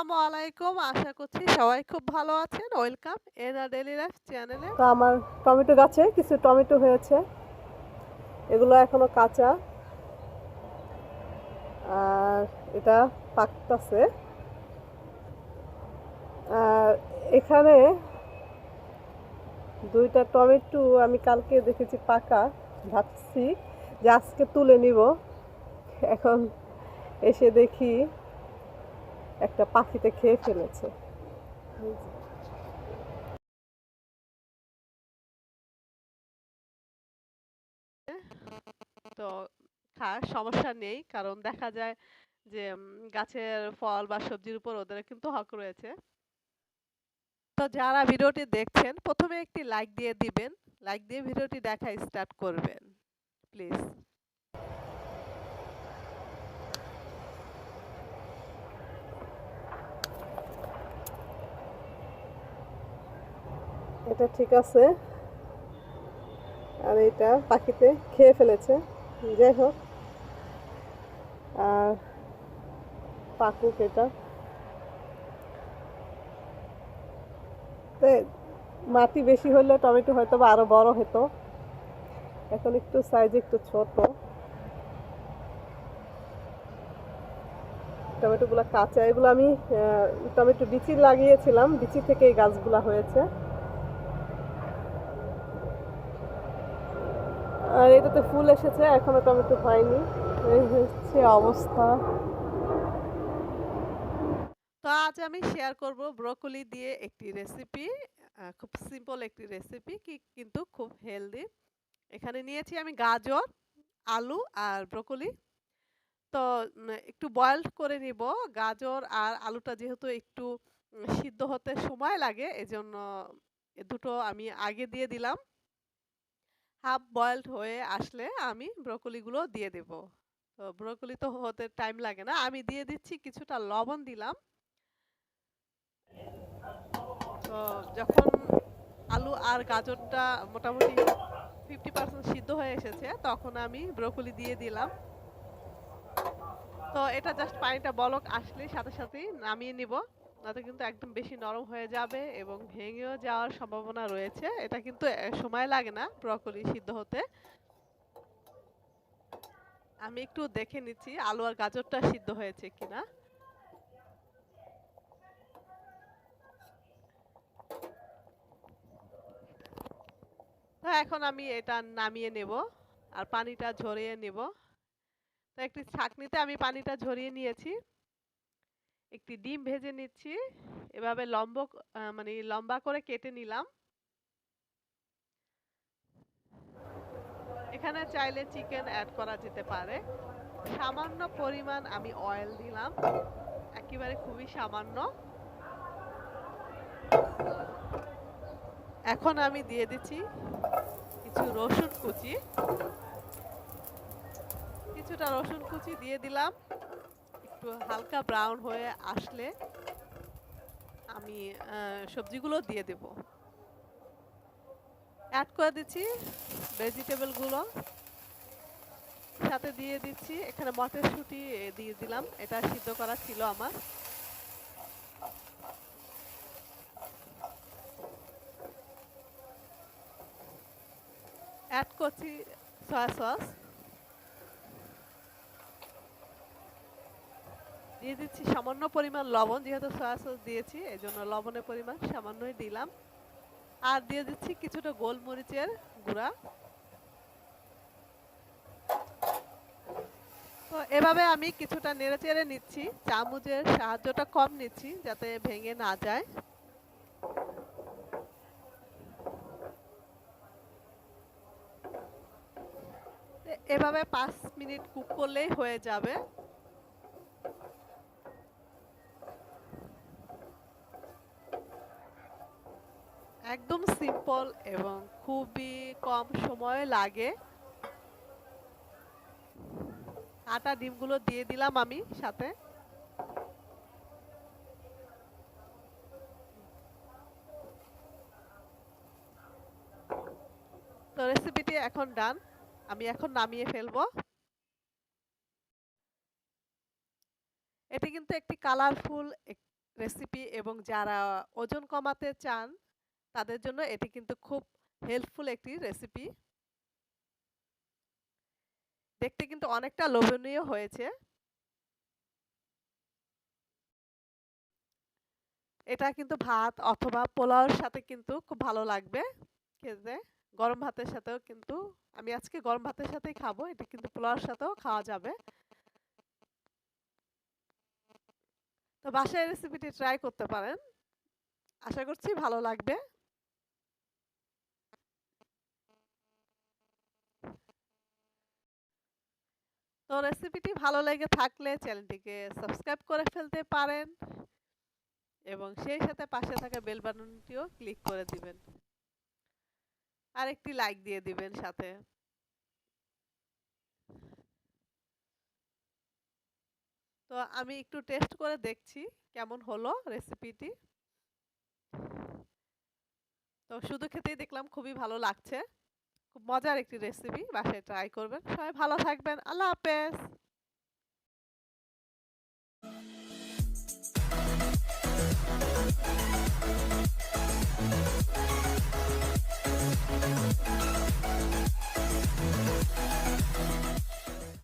আসসালামু আলাইকুম। আশা করছি সবাই খুব ভালো আছেন। ওয়েলকাম এনা ডেইলি লাইফ চ্যানেলে। তো আমার টমেটো গাছে কিছু টমেটো হয়েছে, এগুলো এখনো কাঁচা। আর এটা পাকতাছে। আর এখানে দুইটা টমেটো আমি কালকে দেখেছি পাকা, ভাবছি যে আজকে তুলে নিব। এখন এসে দেখি একটা পাখিতে খেয়ে ফেলেছে। তো সমস্যা নেই। কারণ দেখা যায় যে গাছের ফল বা সবজির উপর ওদের কিন্তু হক রয়েছে। তো যারা ভিডিওটি দেখছেন প্রথমে একটি লাইক দিয়ে দিবেন। লাইক দিয়ে ভিডিওটি দেখা স্টার্ট করবেন। প্লিজ। এটা ঠিক আছে, আর এটা পাখিতে খেয়ে ফেলেছে। যাই হোক, আর পাকুক এটা। মাটি বেশি হলে টমেটো হয়তো বা আরো বড় হতো। এখন একটু সাইজ একটু ছোট। টমেটো গুলা কাঁচা, এগুলো আমি টমেটো বিচি লাগিয়েছিলাম, বিচি থেকে এই গাছগুলা হয়েছে। আর এটাতে ফুল এসেছে, এখনো টমেটো হয়নি। এই হচ্ছে অবস্থা। তো আজ আমি শেয়ার করব ব্রোকলি দিয়ে একটি রেসিপি। খুব সিম্পল একটি রেসিপি কিন্তু খুব হেলদি। এখানে নিয়েছি আমি গাজর, আলু আর ব্রোকলি। তো একটু বয়েলড করে নিব। গাজর আর আলুটা যেহেতু একটু সিদ্ধ হতে সময় লাগে, এজন্য এ দুটো আমি আগে দিয়ে দিলাম। হাফ বয়েলড হয়ে আসলে আমি ব্রোকলিগুলো দিয়ে দেব। তো ব্রোকলি তো হতে টাইম লাগে না। আমি দিয়ে দিচ্ছি কিছুটা লবণ দিলাম। তো যখন আলু আর গাজরটা মোটামুটি 50% সিদ্ধ হয়ে এসেছে, তখন আমি ব্রোকলি দিয়ে দিলাম। তো এটা জাস্ট পানিটা বলক আসলেই সাথে সাথেই নামিয়ে নিব। নয়তো কিন্তু একদম বেশি নরম হয়ে যাবে এবং ভেঙেও যাওয়ার সম্ভাবনা রয়েছে। এটা কিন্তু সময় লাগে না ব্রকলি সিদ্ধ হতে। আমি একটু দেখে নিচ্ছি আলু আর গাজরটা সিদ্ধ হয়েছে কিনা। তো এখন আমি এটা নামিয়ে নেব আর পানিটা ঝরিয়ে নেব। তো একটি ছাঁকনিতে আমি পানিটা ঝরিয়ে নিয়েছি। একটি ডিম ভেজে নিচ্ছি। এভাবে মানে লম্বা করে কেটে নিলাম। এখানে চাইলে চিকেন অ্যাড করা যেতে পারে। সামান্য পরিমাণ আমি অয়েল দিলাম, একেবারে খুবই সামান্য। এখন আমি দিয়ে দিচ্ছি কিছু রসুন কুচি। কিছুটা রসুন কুচি দিয়ে দিলাম। একটু হালকা ব্রাউন হয়ে আসলে আমি সবজিগুলো দিয়ে দেব। অ্যাড করে দিচ্ছি ভেজিটেবলগুলো। সাথে দিয়ে দিচ্ছি এখানে মটরশুঁটি দিয়ে দিলাম, এটা সিদ্ধ করা ছিল আমার। অ্যাড করছি সয়া সস। দিয়ে দিচ্ছি সামান্য পরিমাণ লবণ, যেহেতু সয়া সস দিয়েছি এজন্য লবণের পরিমাণ সামান্যই দিলাম। আর দিয়ে দিচ্ছি কিছুটা গোলমরিচের গুঁড়া। তো এভাবে আমি কিছুটা নেড়েচেড়ে নিচ্ছি, চামচের সাহায্যটা কম নিচ্ছি যাতে ভেঙে না যায়। এভাবে 5 মিনিট কুক করলেই হয়ে যাবে। একদম সিম্পল এবং খুবই কম সময় লাগে। কাটা ডিমগুলো দিয়ে দিলাম আমি সাথে। তো রেসিপিটি এখন ডান। আমি এখন নামিয়ে ফেলবো। এটি কিন্তু একটি কালারফুল রেসিপি এবং যারা ওজন কমাতে চান তাদের জন্য এটি কিন্তু খুব হেল্পফুল একটি রেসিপি। দেখতে কিন্তু অনেকটা লোভনীয় হয়েছে। এটা কিন্তু ভাত অথবা পোলাওর সাথে কিন্তু খুব ভালো লাগবে খেতে। গরম ভাতের সাথেও কিন্তু আমি আজকে গরম ভাতের সাথেই খাবো। এটা কিন্তু পোলাওর সাথেও খাওয়া যাবে। তো বাসায় রেসিপিটি ট্রাই করতে পারেন। আশা করছি ভালো লাগবে। তো রেসিপিটি ভালো লেগে থাকলে চ্যানেলটিকে সাবস্ক্রাইব করে ফেলতে পারেন এবং সেই সাথে পাশে থাকা বেল বাটনটিও ক্লিক করে দিবেন। আর একটি লাইক দিয়ে দিবেন সাথে। তো আমি একটু টেস্ট করে দেখছি কেমন হলো রেসিপিটি। তো শুধু খেতেই দেখলাম খুবই ভালো লাগছে। খুব মজার একটি রেসিপি, বাসায় ট্রাই করবেন। সবাই ভালো থাকবেন। আল্লাহ হাফেজ।